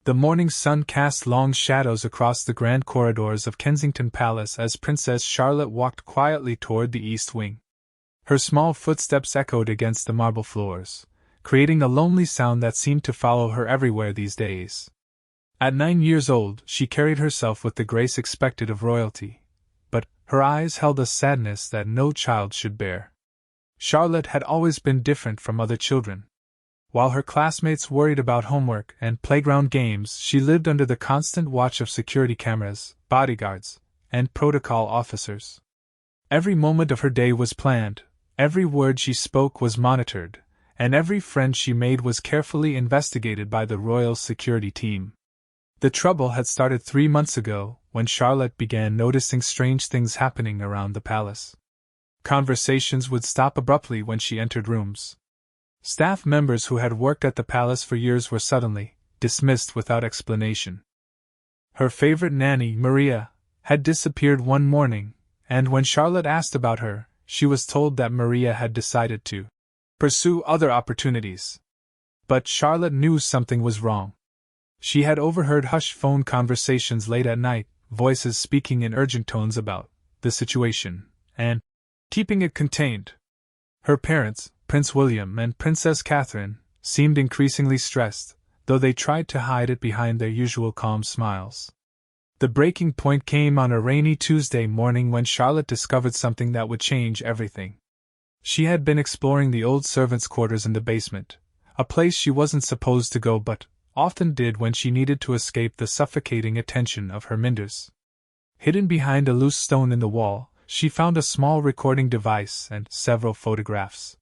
The morning sun cast long shadows across the grand corridors of Kensington Palace as Princess Charlotte walked quietly toward the east wing. Her small footsteps echoed against the marble floors, creating a lonely sound that seemed to follow her everywhere these days. At 9 years old, she carried herself with the grace expected of royalty, but her eyes held a sadness that no child should bear. Charlotte had always been different from other children. While her classmates worried about homework and playground games, she lived under the constant watch of security cameras, bodyguards, and protocol officers. Every moment of her day was planned, every word she spoke was monitored, and every friend she made was carefully investigated by the royal security team. The trouble had started 3 months ago, when Charlotte began noticing strange things happening around the palace. Conversations would stop abruptly when she entered rooms. Staff members who had worked at the palace for years were suddenly dismissed without explanation. Her favorite nanny, Maria, had disappeared one morning, and when Charlotte asked about her, she was told that Maria had decided to pursue other opportunities. But Charlotte knew something was wrong. She had overheard hushed phone conversations late at night, voices speaking in urgent tones about the situation, and keeping it contained. Her parents, Prince William and Princess Catherine, seemed increasingly stressed, though they tried to hide it behind their usual calm smiles. The breaking point came on a rainy Tuesday morning when Charlotte discovered something that would change everything. She had been exploring the old servants' quarters in the basement, a place she wasn't supposed to go but often did when she needed to escape the suffocating attention of her minders. Hidden behind a loose stone in the wall, she found a small recording device and several photographs.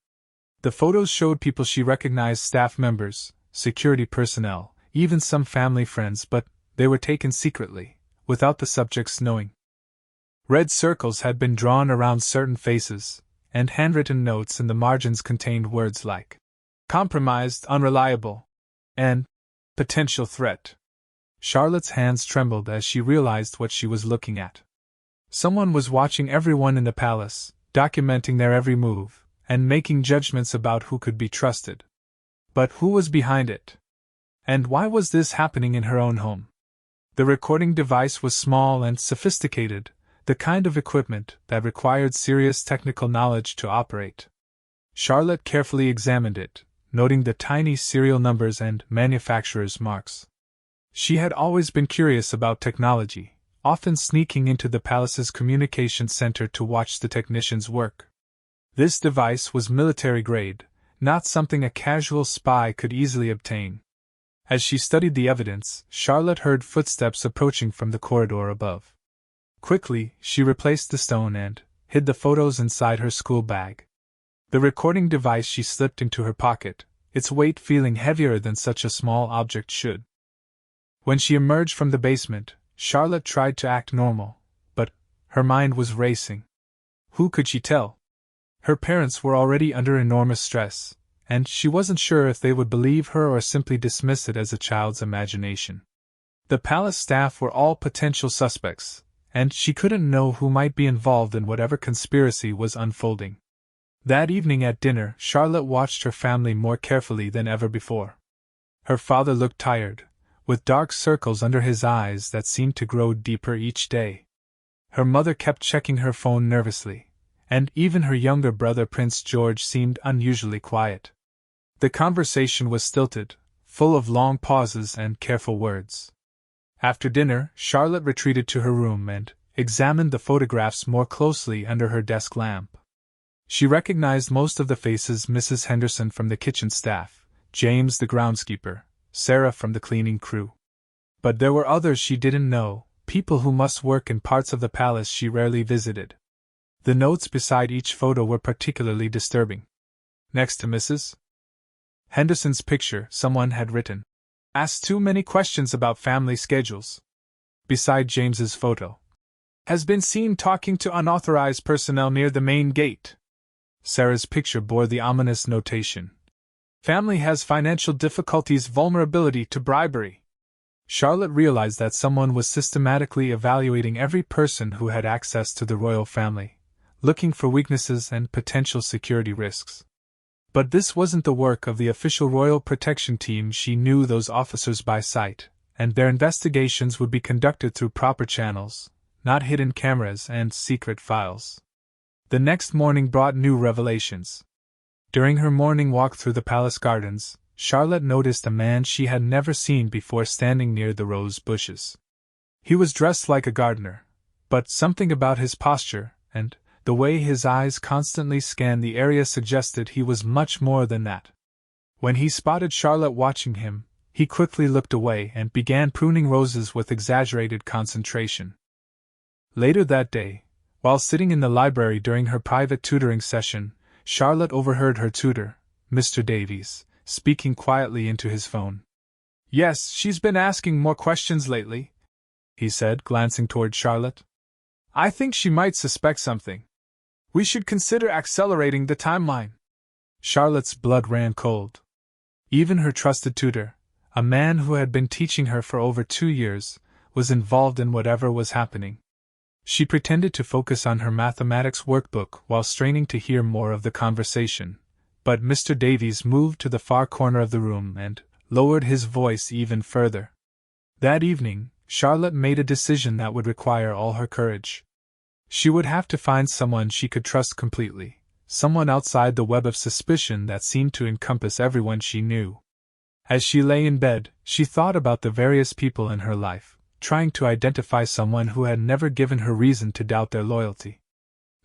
The photos showed people she recognized, staff members, security personnel, even some family friends, but they were taken secretly, without the subjects knowing. Red circles had been drawn around certain faces, and handwritten notes in the margins contained words like compromised, unreliable, and potential threat. Charlotte's hands trembled as she realized what she was looking at. Someone was watching everyone in the palace, documenting their every move, and making judgments about who could be trusted. But who was behind it? And why was this happening in her own home? The recording device was small and sophisticated, the kind of equipment that required serious technical knowledge to operate. Charlotte carefully examined it, noting the tiny serial numbers and manufacturer's marks. She had always been curious about technology, often sneaking into the palace's communications center to watch the technicians work. This device was military-grade, not something a casual spy could easily obtain. As she studied the evidence, Charlotte heard footsteps approaching from the corridor above. Quickly, she replaced the stone and hid the photos inside her school bag. The recording device she slipped into her pocket, its weight feeling heavier than such a small object should. When she emerged from the basement, Charlotte tried to act normal, but her mind was racing. Who could she tell? Her parents were already under enormous stress, and she wasn't sure if they would believe her or simply dismiss it as a child's imagination. The palace staff were all potential suspects, and she couldn't know who might be involved in whatever conspiracy was unfolding. That evening at dinner, Charlotte watched her family more carefully than ever before. Her father looked tired, with dark circles under his eyes that seemed to grow deeper each day. Her mother kept checking her phone nervously, and even her younger brother Prince George seemed unusually quiet. The conversation was stilted, full of long pauses and careful words. After dinner, Charlotte retreated to her room and examined the photographs more closely under her desk lamp. She recognized most of the faces: Mrs. Henderson from the kitchen staff, James the groundskeeper, Sarah from the cleaning crew. But there were others she didn't know, people who must work in parts of the palace she rarely visited. The notes beside each photo were particularly disturbing. Next to Mrs. Henderson's picture, someone had written, "Asked too many questions about family schedules." Beside James's photo, "Has been seen talking to unauthorized personnel near the main gate." Sarah's picture bore the ominous notation, "Family has financial difficulties, vulnerability to bribery." Charlotte realized that someone was systematically evaluating every person who had access to the royal family, looking for weaknesses and potential security risks. But this wasn't the work of the official royal protection team. She knew those officers by sight, and their investigations would be conducted through proper channels, not hidden cameras and secret files. The next morning brought new revelations. During her morning walk through the palace gardens, Charlotte noticed a man she had never seen before standing near the rose bushes. He was dressed like a gardener, but something about his posture, and the way his eyes constantly scanned the area suggested he was much more than that. When he spotted Charlotte watching him, he quickly looked away and began pruning roses with exaggerated concentration. Later that day, while sitting in the library during her private tutoring session, Charlotte overheard her tutor, Mr. Davies, speaking quietly into his phone. "Yes, she's been asking more questions lately," he said, glancing toward Charlotte. "I think she might suspect something. We should consider accelerating the timeline." Charlotte's blood ran cold. Even her trusted tutor, a man who had been teaching her for over 2 years, was involved in whatever was happening. She pretended to focus on her mathematics workbook while straining to hear more of the conversation, but Mr. Davies moved to the far corner of the room and lowered his voice even further. That evening, Charlotte made a decision that would require all her courage. She would have to find someone she could trust completely, someone outside the web of suspicion that seemed to encompass everyone she knew. As she lay in bed, she thought about the various people in her life, trying to identify someone who had never given her reason to doubt their loyalty.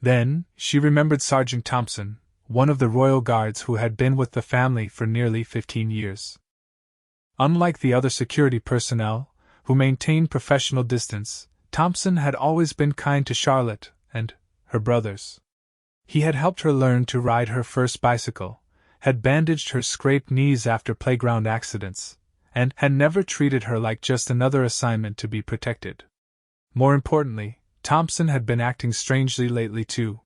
Then, she remembered Sergeant Thompson, one of the royal guards who had been with the family for nearly 15 years. Unlike the other security personnel, who maintained professional distance, Thompson had always been kind to Charlotte and her brothers. He had helped her learn to ride her first bicycle, had bandaged her scraped knees after playground accidents, and had never treated her like just another assignment to be protected. More importantly, Thompson had been acting strangely lately too.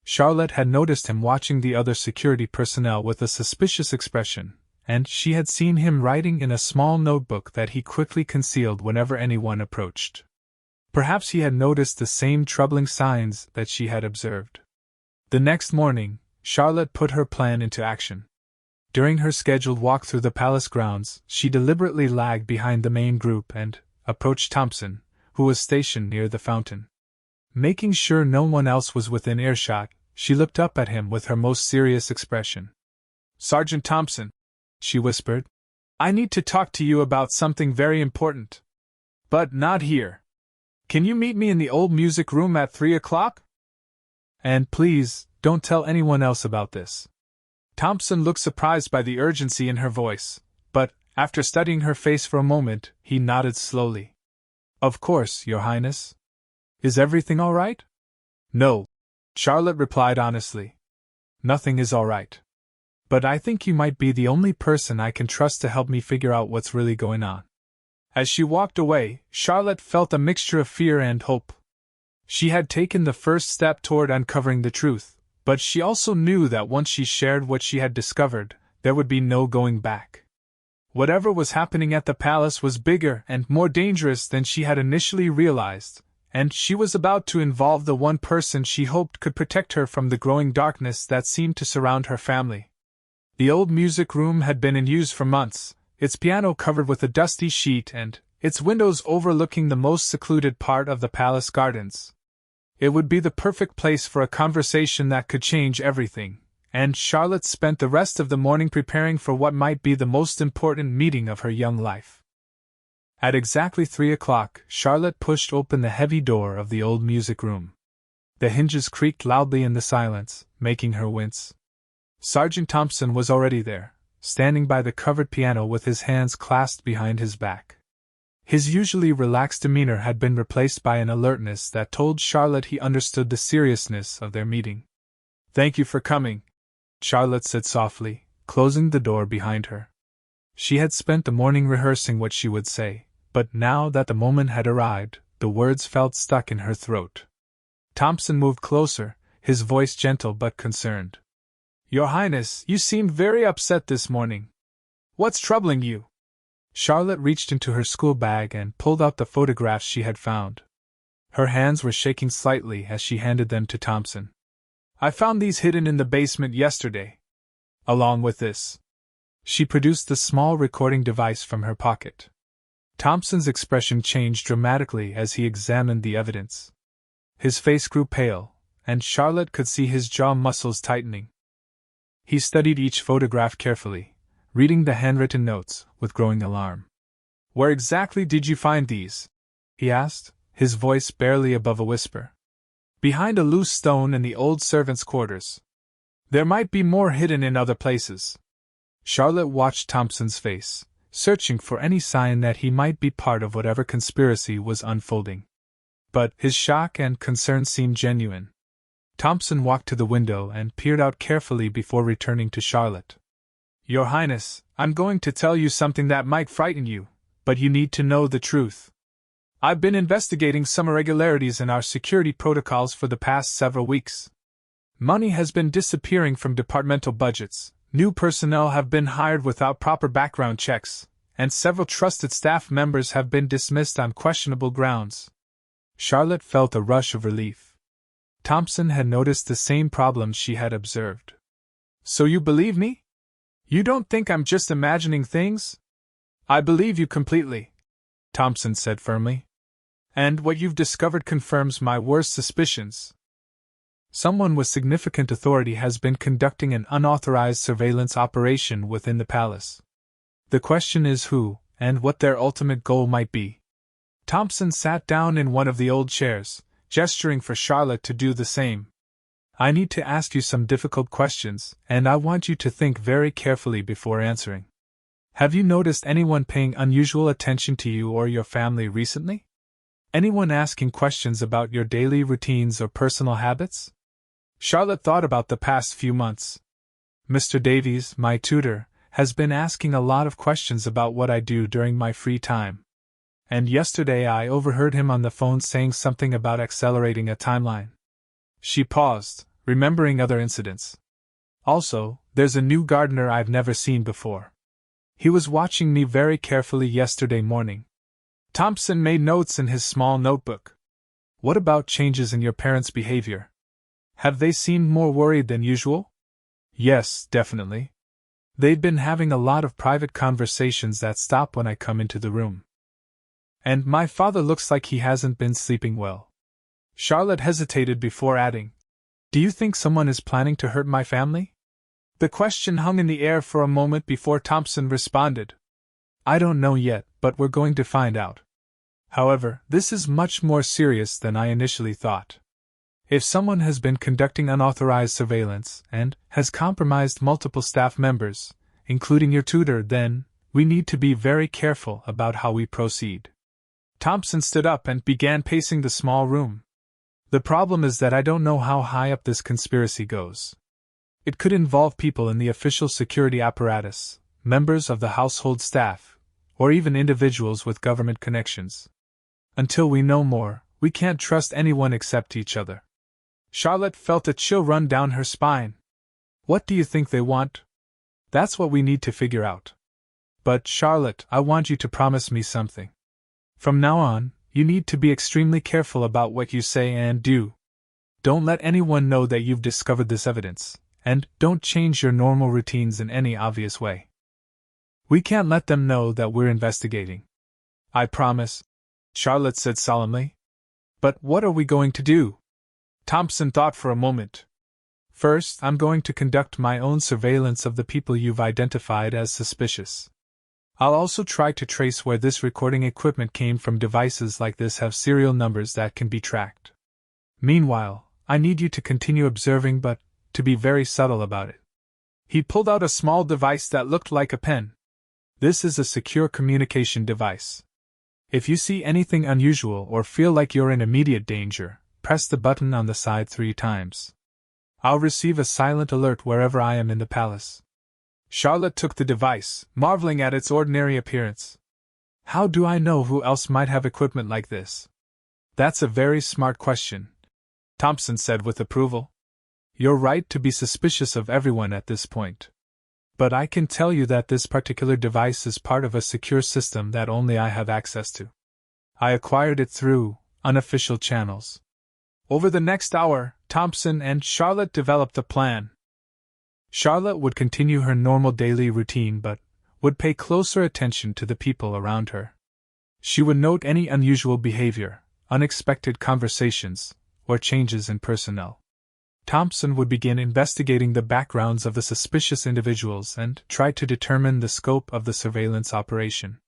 Charlotte had noticed him watching the other security personnel with a suspicious expression, and she had seen him writing in a small notebook that he quickly concealed whenever anyone approached. Perhaps he had noticed the same troubling signs that she had observed. The next morning, Charlotte put her plan into action. During her scheduled walk through the palace grounds, she deliberately lagged behind the main group and approached Thompson, who was stationed near the fountain. Making sure no one else was within earshot, she looked up at him with her most serious expression. "Sergeant Thompson," she whispered, "I need to talk to you about something very important. But not here. Can you meet me in the old music room at 3 o'clock? And please, don't tell anyone else about this." Thompson looked surprised by the urgency in her voice, but, after studying her face for a moment, he nodded slowly. "Of course, Your Highness. Is everything all right?" "No," Charlotte replied honestly. "Nothing is all right. But I think you might be the only person I can trust to help me figure out what's really going on." As she walked away, Charlotte felt a mixture of fear and hope. She had taken the first step toward uncovering the truth, but she also knew that once she shared what she had discovered, there would be no going back. Whatever was happening at the palace was bigger and more dangerous than she had initially realized, and she was about to involve the one person she hoped could protect her from the growing darkness that seemed to surround her family. The old music room had been in use for months, its piano covered with a dusty sheet and its windows overlooking the most secluded part of the palace gardens. It would be the perfect place for a conversation that could change everything, and Charlotte spent the rest of the morning preparing for what might be the most important meeting of her young life. At exactly 3 o'clock, Charlotte pushed open the heavy door of the old music room. The hinges creaked loudly in the silence, making her wince. Sergeant Thompson was already there, standing by the covered piano with his hands clasped behind his back. His usually relaxed demeanor had been replaced by an alertness that told Charlotte he understood the seriousness of their meeting. "Thank you for coming," Charlotte said softly, closing the door behind her. She had spent the morning rehearsing what she would say, but now that the moment had arrived, the words felt stuck in her throat. Thompson moved closer, his voice gentle but concerned. "Your Highness, you seemed very upset this morning. What's troubling you?" Charlotte reached into her school bag and pulled out the photographs she had found. Her hands were shaking slightly as she handed them to Thompson. "I found these hidden in the basement yesterday. Along with this." She produced the small recording device from her pocket. Thompson's expression changed dramatically as he examined the evidence. His face grew pale, and Charlotte could see his jaw muscles tightening. He studied each photograph carefully, reading the handwritten notes with growing alarm. "Where exactly did you find these?" he asked, his voice barely above a whisper. "Behind a loose stone in the old servants' quarters. There might be more hidden in other places." Charlotte watched Thompson's face, searching for any sign that he might be part of whatever conspiracy was unfolding. But his shock and concern seemed genuine. Thompson walked to the window and peered out carefully before returning to Charlotte. "Your Highness, I'm going to tell you something that might frighten you, but you need to know the truth. I've been investigating some irregularities in our security protocols for the past several weeks. Money has been disappearing from departmental budgets, new personnel have been hired without proper background checks, and several trusted staff members have been dismissed on questionable grounds." Charlotte felt a rush of relief. Thompson had noticed the same problems she had observed. "So you believe me? You don't think I'm just imagining things?" "I believe you completely," Thompson said firmly. "And what you've discovered confirms my worst suspicions. Someone with significant authority has been conducting an unauthorized surveillance operation within the palace. The question is who, and what their ultimate goal might be." Thompson sat down in one of the old chairs, gesturing for Charlotte to do the same. "I need to ask you some difficult questions, and I want you to think very carefully before answering. Have you noticed anyone paying unusual attention to you or your family recently? Anyone asking questions about your daily routines or personal habits?" Charlotte thought about the past few months. "Mr. Davies, my tutor, has been asking a lot of questions about what I do during my free time. And yesterday I overheard him on the phone saying something about accelerating a timeline." She paused, remembering other incidents. "Also, there's a new gardener I've never seen before. He was watching me very carefully yesterday morning." Thompson made notes in his small notebook. "What about changes in your parents' behavior? Have they seemed more worried than usual?" "Yes, definitely. They've been having a lot of private conversations that stop when I come into the room. And my father looks like he hasn't been sleeping well." Charlotte hesitated before adding, "Do you think someone is planning to hurt my family?" The question hung in the air for a moment before Thompson responded. "I don't know yet, but we're going to find out. However, this is much more serious than I initially thought. If someone has been conducting unauthorized surveillance and has compromised multiple staff members, including your tutor, then we need to be very careful about how we proceed." Thompson stood up and began pacing the small room. "The problem is that I don't know how high up this conspiracy goes. It could involve people in the official security apparatus, members of the household staff, or even individuals with government connections. Until we know more, we can't trust anyone except each other." Charlotte felt a chill run down her spine. "What do you think they want?" "That's what we need to figure out. But, Charlotte, I want you to promise me something. From now on, you need to be extremely careful about what you say and do. Don't let anyone know that you've discovered this evidence, and don't change your normal routines in any obvious way. We can't let them know that we're investigating." "I promise," Charlotte said solemnly. "But what are we going to do?" Thompson thought for a moment. "First, I'm going to conduct my own surveillance of the people you've identified as suspicious. I'll also try to trace where this recording equipment came from. Devices like this have serial numbers that can be tracked. Meanwhile, I need you to continue observing, but to be very subtle about it." He pulled out a small device that looked like a pen. "This is a secure communication device. If you see anything unusual or feel like you're in immediate danger, press the button on the side 3 times. I'll receive a silent alert wherever I am in the palace." Charlotte took the device, marveling at its ordinary appearance. "How do I know who else might have equipment like this?" "That's a very smart question," Thompson said with approval. "You're right to be suspicious of everyone at this point. But I can tell you that this particular device is part of a secure system that only I have access to. I acquired it through unofficial channels." Over the next hour, Thompson and Charlotte developed a plan. Charlotte would continue her normal daily routine but would pay closer attention to the people around her. She would note any unusual behavior, unexpected conversations, or changes in personnel. Thompson would begin investigating the backgrounds of the suspicious individuals and try to determine the scope of the surveillance operation.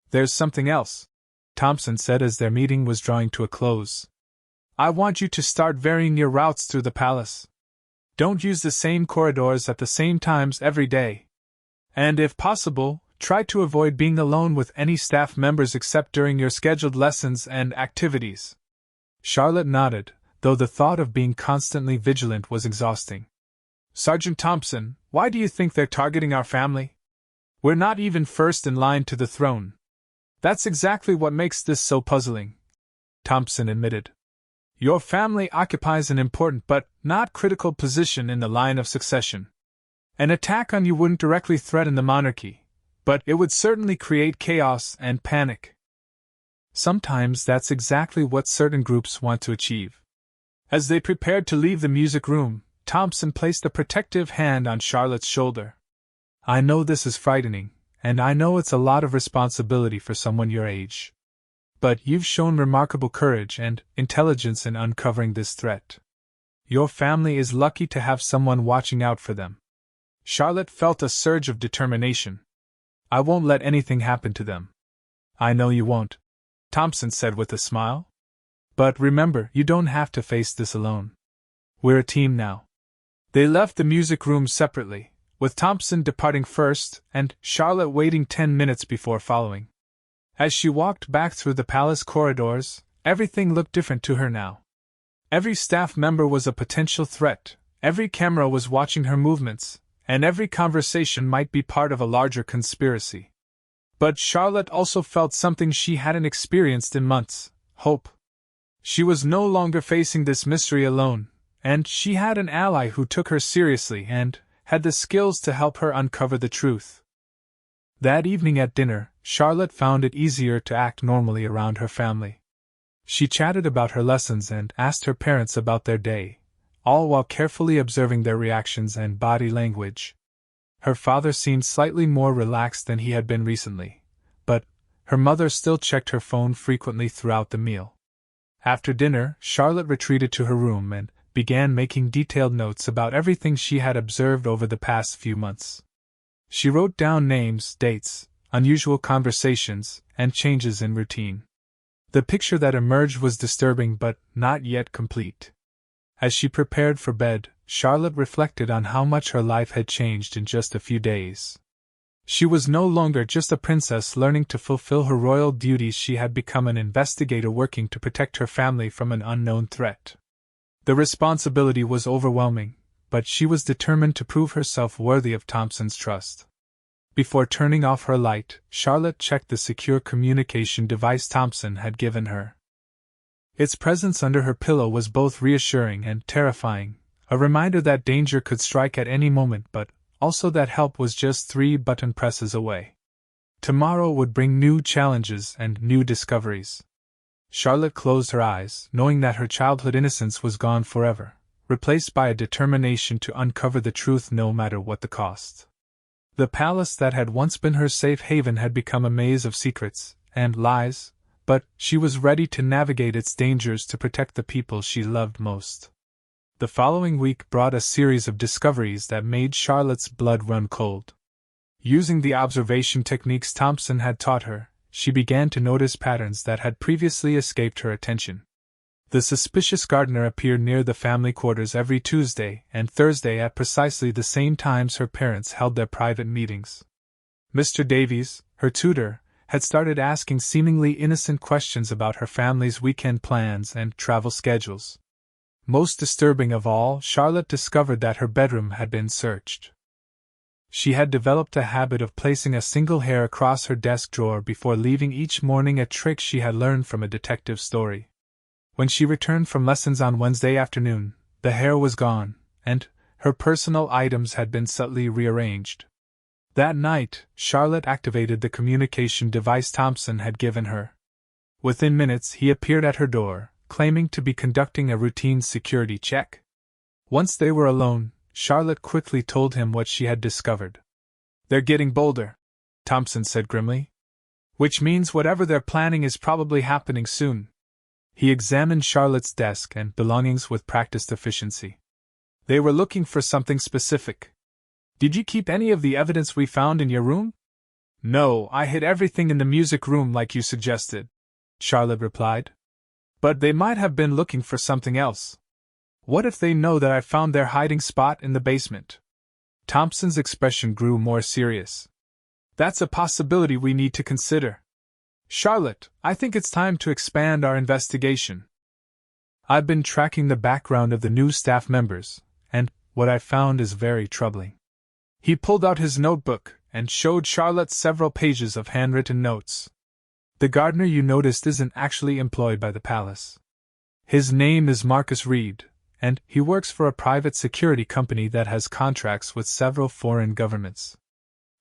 "There's something else," Thompson said as their meeting was drawing to a close. "I want you to start varying your routes through the palace. Don't use the same corridors at the same times every day. And if possible, try to avoid being alone with any staff members except during your scheduled lessons and activities." Charlotte nodded, though the thought of being constantly vigilant was exhausting. "Sergeant Thompson, why do you think they're targeting our family? We're not even first in line to the throne." "That's exactly what makes this so puzzling," Thompson admitted. "Your family occupies an important but not critical position in the line of succession. An attack on you wouldn't directly threaten the monarchy, but it would certainly create chaos and panic. Sometimes that's exactly what certain groups want to achieve." As they prepared to leave the music room, Thompson placed a protective hand on Charlotte's shoulder. "I know this is frightening, and I know it's a lot of responsibility for someone your age. But you've shown remarkable courage and intelligence in uncovering this threat. Your family is lucky to have someone watching out for them." Charlotte felt a surge of determination. "I won't let anything happen to them." "I know you won't," Thompson said with a smile. "But remember, you don't have to face this alone. We're a team now." They left the music room separately, with Thompson departing first and Charlotte waiting 10 minutes before following. As she walked back through the palace corridors, everything looked different to her now. Every staff member was a potential threat, every camera was watching her movements, and every conversation might be part of a larger conspiracy. But Charlotte also felt something she hadn't experienced in months: hope. She was no longer facing this mystery alone, and she had an ally who took her seriously and had the skills to help her uncover the truth. That evening at dinner, Charlotte found it easier to act normally around her family. She chatted about her lessons and asked her parents about their day, all while carefully observing their reactions and body language. Her father seemed slightly more relaxed than he had been recently, but her mother still checked her phone frequently throughout the meal. After dinner, Charlotte retreated to her room and began making detailed notes about everything she had observed over the past few months. She wrote down names, dates, unusual conversations, and changes in routine. The picture that emerged was disturbing but not yet complete. As she prepared for bed, Charlotte reflected on how much her life had changed in just a few days. She was no longer just a princess learning to fulfill her royal duties. She had become an investigator working to protect her family from an unknown threat. The responsibility was overwhelming, but she was determined to prove herself worthy of Thompson's trust. Before turning off her light, Charlotte checked the secure communication device Thompson had given her. Its presence under her pillow was both reassuring and terrifying, a reminder that danger could strike at any moment, but also that help was just 3 button presses away. Tomorrow would bring new challenges and new discoveries. Charlotte closed her eyes, knowing that her childhood innocence was gone forever, replaced by a determination to uncover the truth no matter what the cost. The palace that had once been her safe haven had become a maze of secrets and lies, but she was ready to navigate its dangers to protect the people she loved most. The following week brought a series of discoveries that made Charlotte's blood run cold. Using the observation techniques Thompson had taught her, she began to notice patterns that had previously escaped her attention. The suspicious gardener appeared near the family quarters every Tuesday and Thursday at precisely the same times her parents held their private meetings. Mr. Davies, her tutor, had started asking seemingly innocent questions about her family's weekend plans and travel schedules. Most disturbing of all, Charlotte discovered that her bedroom had been searched. She had developed a habit of placing a single hair across her desk drawer before leaving each morning, a trick she had learned from a detective story. When she returned from lessons on Wednesday afternoon, the hair was gone, and her personal items had been subtly rearranged. That night, Charlotte activated the communication device Thompson had given her. Within minutes, he appeared at her door, claiming to be conducting a routine security check. Once they were alone, Charlotte quickly told him what she had discovered. "They're getting bolder," Thompson said grimly. Which means whatever they're planning is probably happening soon. He examined Charlotte's desk and belongings with practiced efficiency. They were looking for something specific. Did you keep any of the evidence we found in your room? No, I hid everything in the music room like you suggested, Charlotte replied. But they might have been looking for something else. What if they know that I found their hiding spot in the basement? Thompson's expression grew more serious. That's a possibility we need to consider. Charlotte, I think it's time to expand our investigation. I've been tracking the background of the new staff members, and what I found is very troubling. He pulled out his notebook and showed Charlotte several pages of handwritten notes. The gardener you noticed isn't actually employed by the palace. His name is Marcus Reed, and he works for a private security company that has contracts with several foreign governments.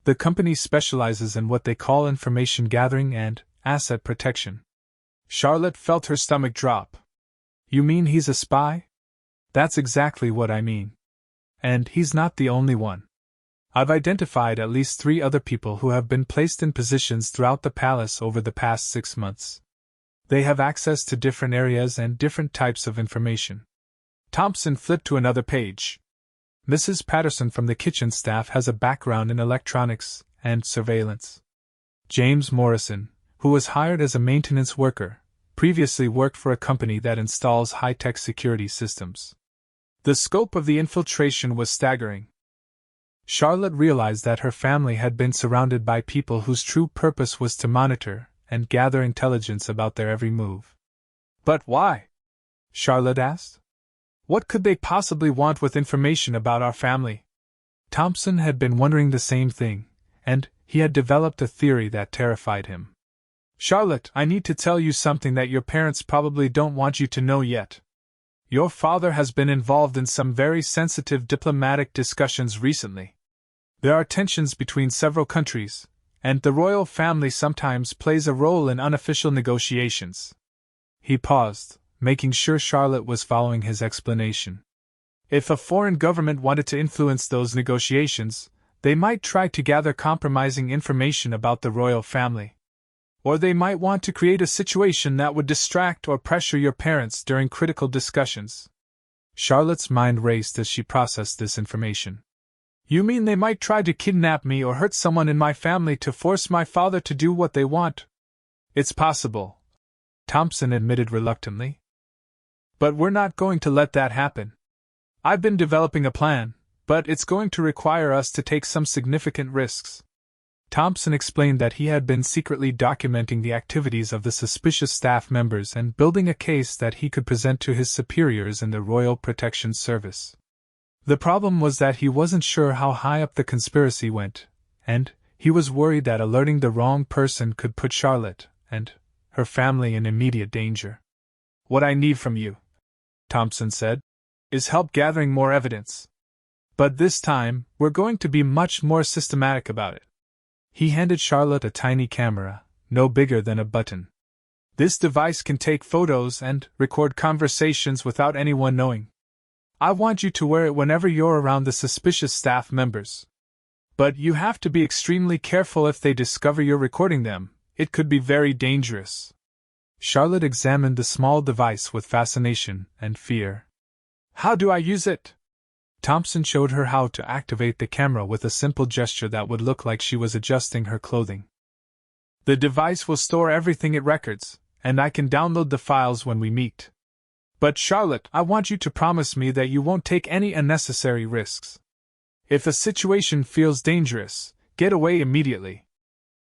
The company specializes in what they call information gathering and asset protection. Charlotte felt her stomach drop. You mean he's a spy? That's exactly what I mean. And he's not the only one. I've identified at least 3 other people who have been placed in positions throughout the palace over the past 6 months. They have access to different areas and different types of information. Thompson flipped to another page. Mrs. Patterson from the kitchen staff has a background in electronics and surveillance. James Morrison, who was hired as a maintenance worker, previously worked for a company that installs high-tech security systems. The scope of the infiltration was staggering. Charlotte realized that her family had been surrounded by people whose true purpose was to monitor and gather intelligence about their every move. But why? Charlotte asked. What could they possibly want with information about our family? Thompson had been wondering the same thing, and he had developed a theory that terrified him. Charlotte, I need to tell you something that your parents probably don't want you to know yet. Your father has been involved in some very sensitive diplomatic discussions recently. There are tensions between several countries, and the royal family sometimes plays a role in unofficial negotiations. He paused, making sure Charlotte was following his explanation. If a foreign government wanted to influence those negotiations, they might try to gather compromising information about the royal family. Or they might want to create a situation that would distract or pressure your parents during critical discussions. Charlotte's mind raced as she processed this information. You mean they might try to kidnap me or hurt someone in my family to force my father to do what they want? It's possible, Thompson admitted reluctantly. But we're not going to let that happen. I've been developing a plan, but it's going to require us to take some significant risks. Thompson explained that he had been secretly documenting the activities of the suspicious staff members and building a case that he could present to his superiors in the Royal Protection Service. The problem was that he wasn't sure how high up the conspiracy went, and he was worried that alerting the wrong person could put Charlotte and her family in immediate danger. What I need from you, Thompson said, is help gathering more evidence. But this time, we're going to be much more systematic about it. He handed Charlotte a tiny camera, no bigger than a button. This device can take photos and record conversations without anyone knowing. I want you to wear it whenever you're around the suspicious staff members. But you have to be extremely careful if they discover you're recording them. It could be very dangerous. Charlotte examined the small device with fascination and fear. How do I use it? Thompson showed her how to activate the camera with a simple gesture that would look like she was adjusting her clothing. The device will store everything it records, and I can download the files when we meet. But Charlotte, I want you to promise me that you won't take any unnecessary risks. If a situation feels dangerous, get away immediately.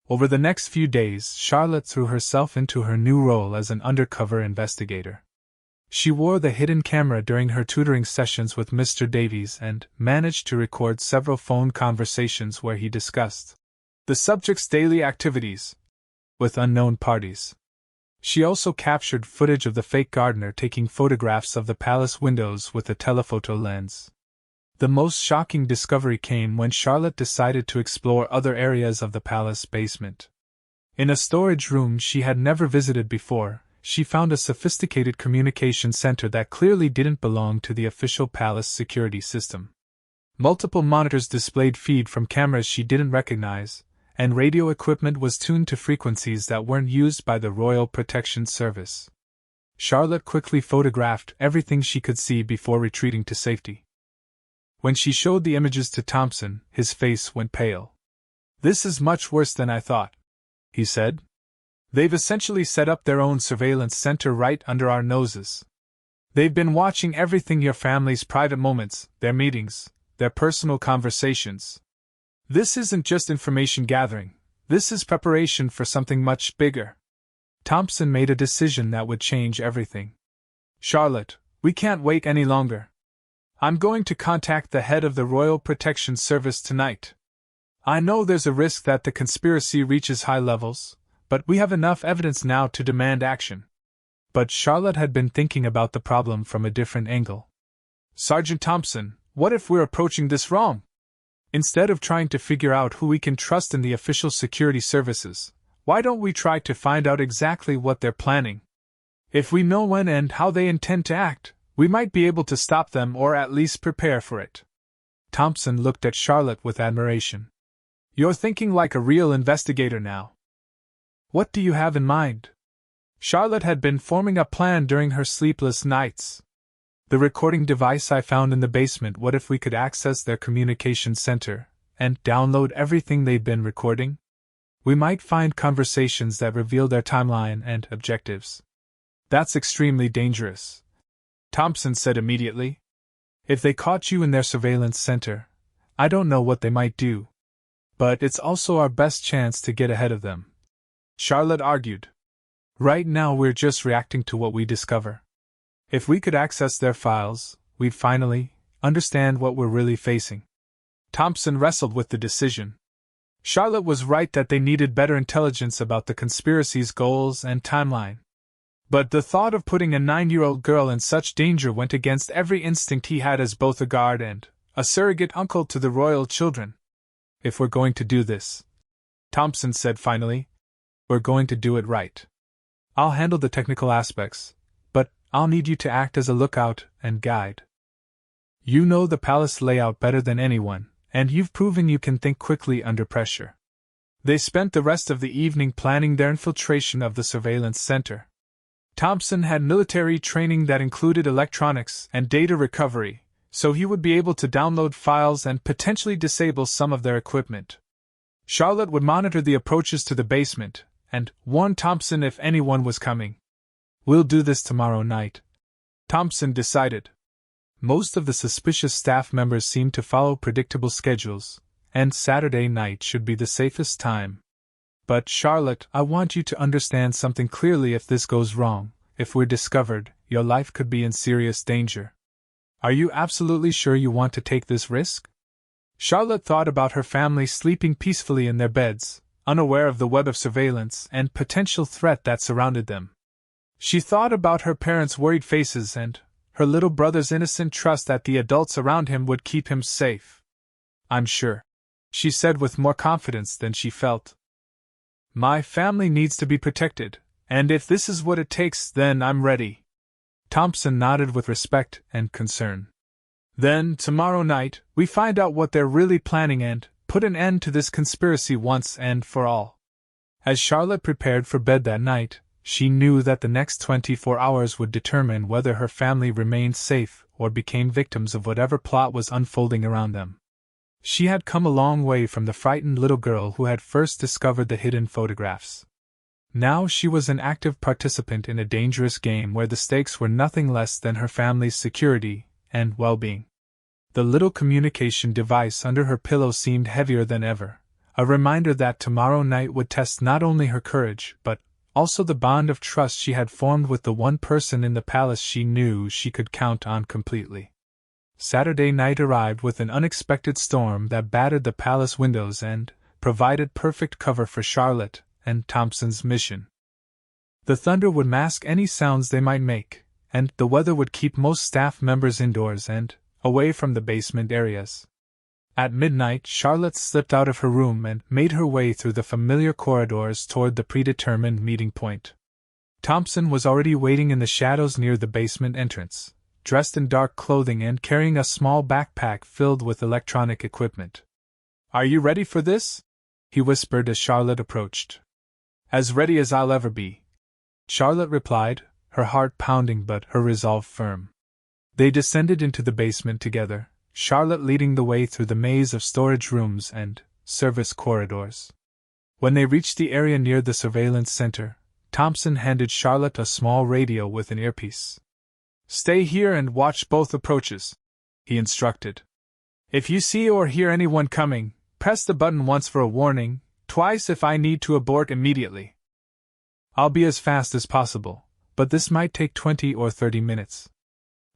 Over the next few days, Charlotte threw herself into her new role as an undercover investigator. She wore the hidden camera during her tutoring sessions with Mr. Davies and managed to record several phone conversations where he discussed the subject's daily activities with unknown parties. She also captured footage of the fake gardener taking photographs of the palace windows with a telephoto lens. The most shocking discovery came when Charlotte decided to explore other areas of the palace basement. In a storage room she had never visited before, she found a sophisticated communication center that clearly didn't belong to the official palace security system. Multiple monitors displayed feed from cameras she didn't recognize, and radio equipment was tuned to frequencies that weren't used by the Royal Protection Service. Charlotte quickly photographed everything she could see before retreating to safety. When she showed the images to Thompson, his face went pale. "This is much worse than I thought," he said. "They've essentially set up their own surveillance center right under our noses. They've been watching everything, your family's private moments, their meetings, their personal conversations. This isn't just information gathering, this is preparation for something much bigger." Thompson made a decision that would change everything. "Charlotte, we can't wait any longer. I'm going to contact the head of the Royal Protection Service tonight. I know there's a risk that the conspiracy reaches high levels, but we have enough evidence now to demand action." But Charlotte had been thinking about the problem from a different angle. "Sergeant Thompson, what if we're approaching this wrong? Instead of trying to figure out who we can trust in the official security services, why don't we try to find out exactly what they're planning? If we know when and how they intend to act, we might be able to stop them or at least prepare for it." Thompson looked at Charlotte with admiration. "You're thinking like a real investigator now. What do you have in mind?" Charlotte had been forming a plan during her sleepless nights. "The recording device I found in the basement, what if we could access their communication center and download everything they've been recording? We might find conversations that reveal their timeline and objectives." "That's extremely dangerous," Thompson said immediately. "If they caught you in their surveillance center, I don't know what they might do. But it's also our best chance to get ahead of them," Charlotte argued. "Right now we're just reacting to what we discover. If we could access their files, we'd finally understand what we're really facing." Thompson wrestled with the decision. Charlotte was right that they needed better intelligence about the conspiracy's goals and timeline. But the thought of putting a 9-year-old girl in such danger went against every instinct he had as both a guard and a surrogate uncle to the royal children. "If we're going to do this," Thompson said finally, "we're going to do it right. I'll handle the technical aspects, but I'll need you to act as a lookout and guide. You know the palace layout better than anyone, and you've proven you can think quickly under pressure." They spent the rest of the evening planning their infiltration of the surveillance center. Thompson had military training that included electronics and data recovery, so he would be able to download files and potentially disable some of their equipment. Charlotte would monitor the approaches to the basement and warn Thompson if anyone was coming. "We'll do this tomorrow night," Thompson decided. Most of the suspicious staff members seemed to follow predictable schedules, and Saturday night should be the safest time. "But Charlotte, I want you to understand something clearly. If this goes wrong, if we're discovered, your life could be in serious danger. Are you absolutely sure you want to take this risk?" Charlotte thought about her family sleeping peacefully in their beds, unaware of the web of surveillance and potential threat that surrounded them. She thought about her parents' worried faces and her little brother's innocent trust that the adults around him would keep him safe. "I'm sure," she said with more confidence than she felt. "My family needs to be protected, and if this is what it takes, then I'm ready." Thompson nodded with respect and concern. "Then, tomorrow night, we find out what they're really planning and put an end to this conspiracy once and for all." As Charlotte prepared for bed that night, she knew that the next 24 hours would determine whether her family remained safe or became victims of whatever plot was unfolding around them. She had come a long way from the frightened little girl who had first discovered the hidden photographs. Now she was an active participant in a dangerous game where the stakes were nothing less than her family's security and well-being. The little communication device under her pillow seemed heavier than ever, a reminder that tomorrow night would test not only her courage but also the bond of trust she had formed with the one person in the palace she knew she could count on completely. Saturday night arrived with an unexpected storm that battered the palace windows and provided perfect cover for Charlotte and Thompson's mission. The thunder would mask any sounds they might make, and the weather would keep most staff members indoors and away from the basement areas. At midnight, Charlotte slipped out of her room and made her way through the familiar corridors toward the predetermined meeting point. Thompson was already waiting in the shadows near the basement entrance, dressed in dark clothing and carrying a small backpack filled with electronic equipment. "Are you ready for this?" he whispered as Charlotte approached. As ready as I'll ever be, Charlotte replied, her heart pounding but her resolve firm. They descended into the basement together, Charlotte leading the way through the maze of storage rooms and service corridors. When they reached the area near the surveillance center, Thompson handed Charlotte a small radio with an earpiece. "Stay here and watch both approaches," he instructed. "If you see or hear anyone coming, press the button once for a warning, twice if I need to abort immediately. I'll be as fast as possible, but this might take 20 or 30 minutes."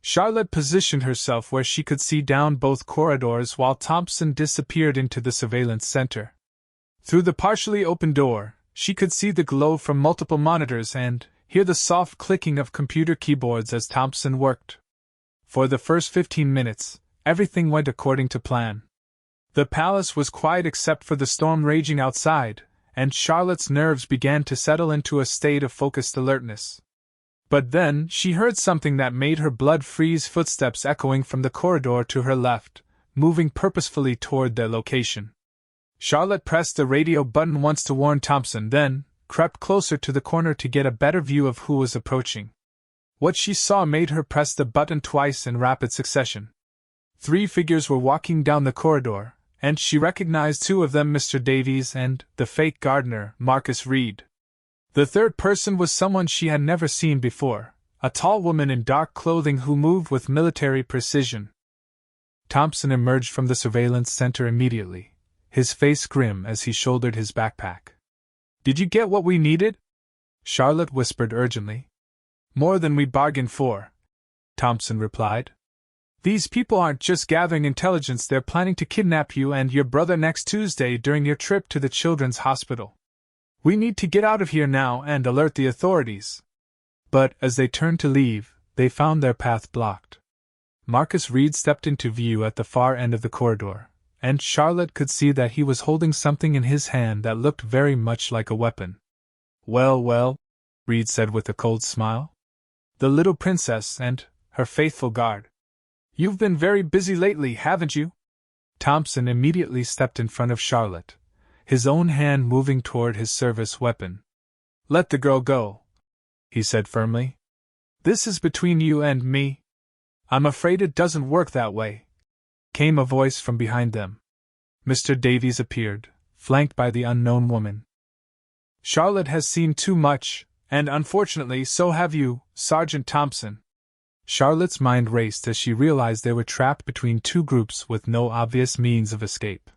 Charlotte positioned herself where she could see down both corridors while Thompson disappeared into the surveillance center. Through the partially open door, she could see the glow from multiple monitors and hear the soft clicking of computer keyboards as Thompson worked. For the first 15 minutes, everything went according to plan. The palace was quiet except for the storm raging outside, and Charlotte's nerves began to settle into a state of focused alertness. But then she heard something that made her blood freeze, footsteps echoing from the corridor to her left, moving purposefully toward their location. Charlotte pressed the radio button once to warn Thompson, then crept closer to the corner to get a better view of who was approaching. What she saw made her press the button twice in rapid succession. 3 figures were walking down the corridor, and she recognized 2 of them, Mr. Davies and the fake gardener, Marcus Reed. The third person was someone she had never seen before, a tall woman in dark clothing who moved with military precision. Thompson emerged from the surveillance center immediately, his face grim as he shouldered his backpack. "Did you get what we needed?" Charlotte whispered urgently. "More than we bargained for," Thompson replied. "These people aren't just gathering intelligence, they're planning to kidnap you and your brother next Tuesday during your trip to the children's hospital. We need to get out of here now and alert the authorities." But as they turned to leave, they found their path blocked. Marcus Reed stepped into view at the far end of the corridor, and Charlotte could see that he was holding something in his hand that looked very much like a weapon. "Well, well," Reed said with a cold smile. "The little princess and her faithful guard. You've been very busy lately, haven't you?" Thompson immediately stepped in front of Charlotte, his own hand moving toward his service weapon. "Let the girl go," he said firmly. "This is between you and me." "I'm afraid it doesn't work that way," came a voice from behind them. Mr. Davies appeared, flanked by the unknown woman. "Charlotte has seen too much, and unfortunately so have you, Sergeant Thompson." Charlotte's mind raced as she realized they were trapped between 2 groups with no obvious means of escape.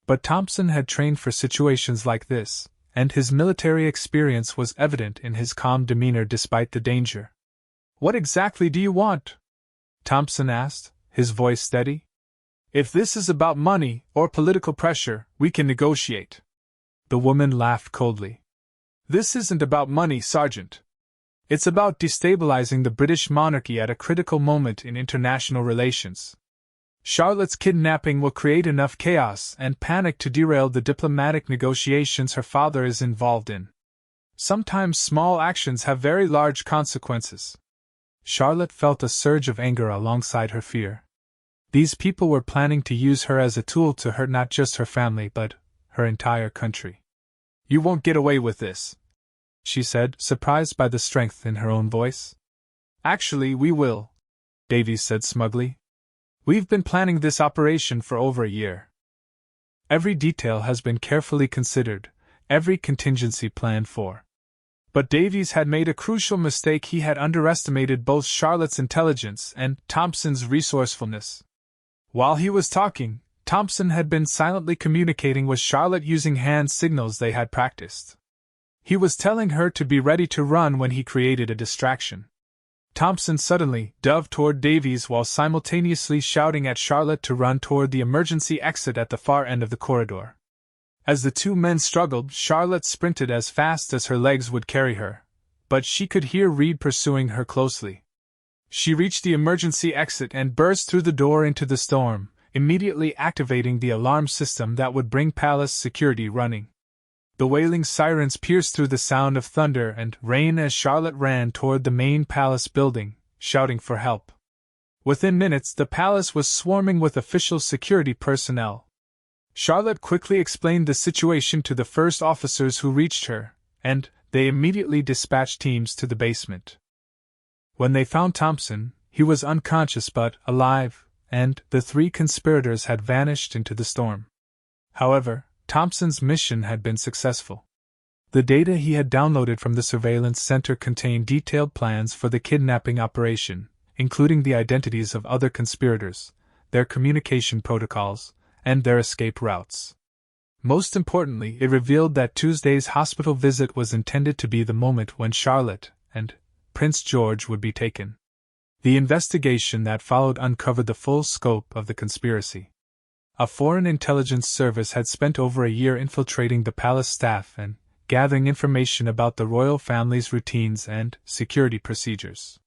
But Thompson had trained for situations like this, and his military experience was evident in his calm demeanor despite the danger. "What exactly do you want?" Thompson asked, his voice steady. "If this is about money or political pressure, we can negotiate." The woman laughed coldly. "This isn't about money, Sergeant. It's about destabilizing the British monarchy at a critical moment in international relations. Charlotte's kidnapping will create enough chaos and panic to derail the diplomatic negotiations her father is involved in. Sometimes small actions have very large consequences." Charlotte felt a surge of anger alongside her fear. These people were planning to use her as a tool to hurt not just her family but her entire country. "You won't get away with this," she said, surprised by the strength in her own voice. "Actually, we will," Davies said smugly. "We've been planning this operation for over a year. Every detail has been carefully considered, every contingency planned for." But Davies had made a crucial mistake. He had underestimated both Charlotte's intelligence and Thompson's resourcefulness. While he was talking, Thompson had been silently communicating with Charlotte using hand signals they had practiced. He was telling her to be ready to run when he created a distraction. Thompson suddenly dove toward Davies while simultaneously shouting at Charlotte to run toward the emergency exit at the far end of the corridor. As the 2 men struggled, Charlotte sprinted as fast as her legs would carry her, but she could hear Reed pursuing her closely. She reached the emergency exit and burst through the door into the storm, immediately activating the alarm system that would bring palace security running. The wailing sirens pierced through the sound of thunder and rain as Charlotte ran toward the main palace building, shouting for help. Within minutes, the palace was swarming with official security personnel. Charlotte quickly explained the situation to the first officers who reached her, and they immediately dispatched teams to the basement. When they found Thompson, he was unconscious but alive, and the three conspirators had vanished into the storm. However, Thompson's mission had been successful. The data he had downloaded from the surveillance center contained detailed plans for the kidnapping operation, including the identities of other conspirators, their communication protocols, and their escape routes. Most importantly, it revealed that Tuesday's hospital visit was intended to be the moment when Charlotte and Prince George would be taken. The investigation that followed uncovered the full scope of the conspiracy. A foreign intelligence service had spent over a year infiltrating the palace staff and gathering information about the royal family's routines and security procedures.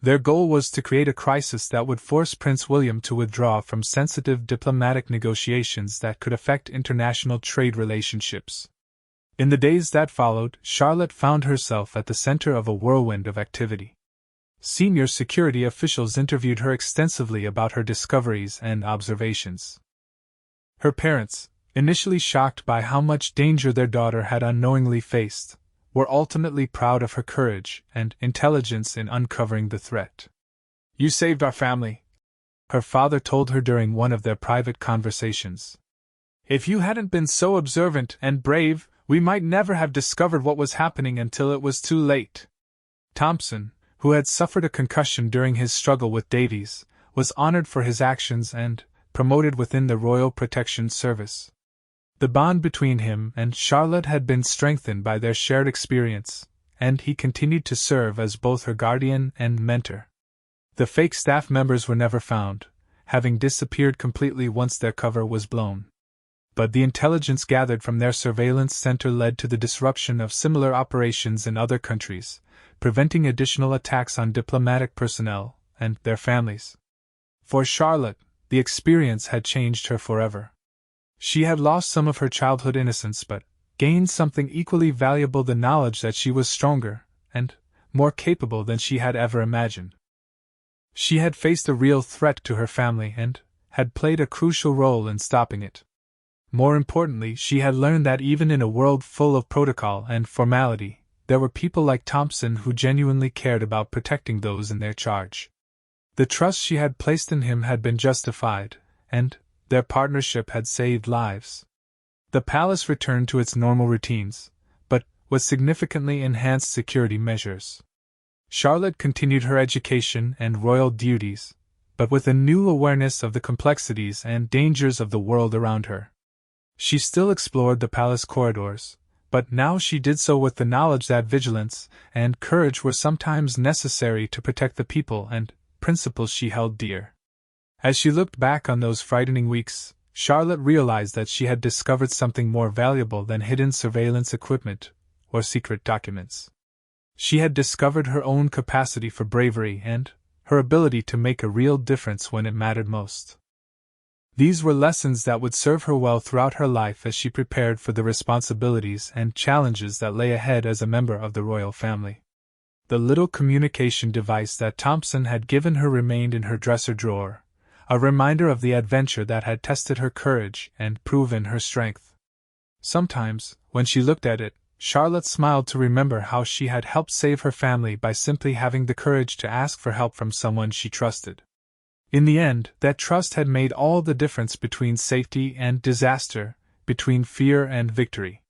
Their goal was to create a crisis that would force Prince William to withdraw from sensitive diplomatic negotiations that could affect international trade relationships. In the days that followed, Charlotte found herself at the center of a whirlwind of activity. Senior security officials interviewed her extensively about her discoveries and observations. Her parents, initially shocked by how much danger their daughter had unknowingly faced, were ultimately proud of her courage and intelligence in uncovering the threat. "You saved our family," her father told her during one of their private conversations. "If you hadn't been so observant and brave, we might never have discovered what was happening until it was too late." Thompson, who had suffered a concussion during his struggle with Davies, was honored for his actions and promoted within the Royal Protection Service. The bond between him and Charlotte had been strengthened by their shared experience, and he continued to serve as both her guardian and mentor. The fake staff members were never found, having disappeared completely once their cover was blown. But the intelligence gathered from their surveillance center led to the disruption of similar operations in other countries, preventing additional attacks on diplomatic personnel and their families. For Charlotte, the experience had changed her forever. She had lost some of her childhood innocence but gained something equally valuable: the knowledge that she was stronger and more capable than she had ever imagined. She had faced a real threat to her family and had played a crucial role in stopping it. More importantly, she had learned that even in a world full of protocol and formality, there were people like Thompson who genuinely cared about protecting those in their charge. The trust she had placed in him had been justified, and their partnership had saved lives. The palace returned to its normal routines, but with significantly enhanced security measures. Charlotte continued her education and royal duties, but with a new awareness of the complexities and dangers of the world around her. She still explored the palace corridors, but now she did so with the knowledge that vigilance and courage were sometimes necessary to protect the people and principles she held dear. As she looked back on those frightening weeks, Charlotte realized that she had discovered something more valuable than hidden surveillance equipment or secret documents. She had discovered her own capacity for bravery and her ability to make a real difference when it mattered most. These were lessons that would serve her well throughout her life as she prepared for the responsibilities and challenges that lay ahead as a member of the royal family. The little communication device that Thompson had given her remained in her dresser drawer, a reminder of the adventure that had tested her courage and proven her strength. Sometimes, when she looked at it, Charlotte smiled to remember how she had helped save her family by simply having the courage to ask for help from someone she trusted. In the end, that trust had made all the difference between safety and disaster, between fear and victory.